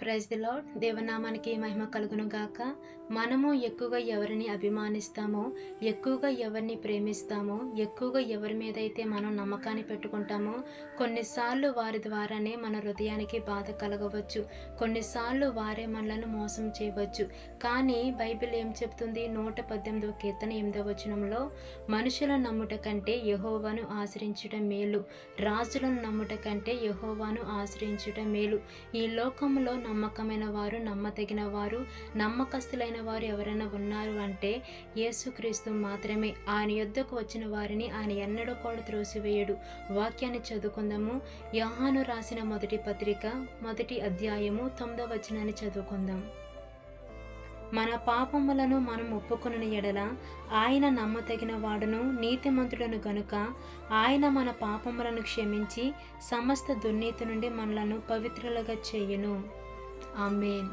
Praise the Lord. దేవనామానికి మహిమ కలుగును గాక. మనము ఎక్కువగా ఎవరిని అభిమానిస్తామో, ఎక్కువగా ఎవరిని ప్రేమిస్తామో, ఎక్కువగా ఎవరి మీద అయితే మనం నమ్మకాన్ని పెట్టుకుంటామో, కొన్నిసార్లు వారి ద్వారానే మన హృదయానికి బాధ కలగవచ్చు. కొన్నిసార్లు వారే మనలను మోసం చేయవచ్చు. కానీ బైబిల్ ఏం చెప్తుంది? 118వ కీర్తన 8వ వచనంలో, మనుషులను నమ్ముట కంటే యెహోవాను ఆశ్రయించుట మేలు, రాజులను నమ్ముట కంటే యెహోవాను ఆశ్రయించుట మేలు. ఈ లోకంలో నమ్మకమైన వారు, నమ్మదగిన వారు, నమ్మకస్తులైన వారు ఎవరైనా ఉన్నారు అంటే యేసుక్రీస్తు మాత్రమే. ఆయన యొద్దకు వచ్చిన వారిని ఆయన ఎన్నడూ కూడా త్రోసివేయడు. వాక్యాన్ని చదువుకుందాము. యోహాను రాసిన మొదటి పత్రిక 1వ అధ్యాయము 9వ వచనాన్ని చదువుకుందాం. మన పాపములను మనం ఒప్పుకొనిన ఎడల ఆయన నమ్మదగిన వాడును నీతిమంతుడను గనుక ఆయన మన పాపములను క్షమించి సమస్త దుర్నీతి నుండి మనలను పవిత్రులుగా చేయును. ఆమేన్.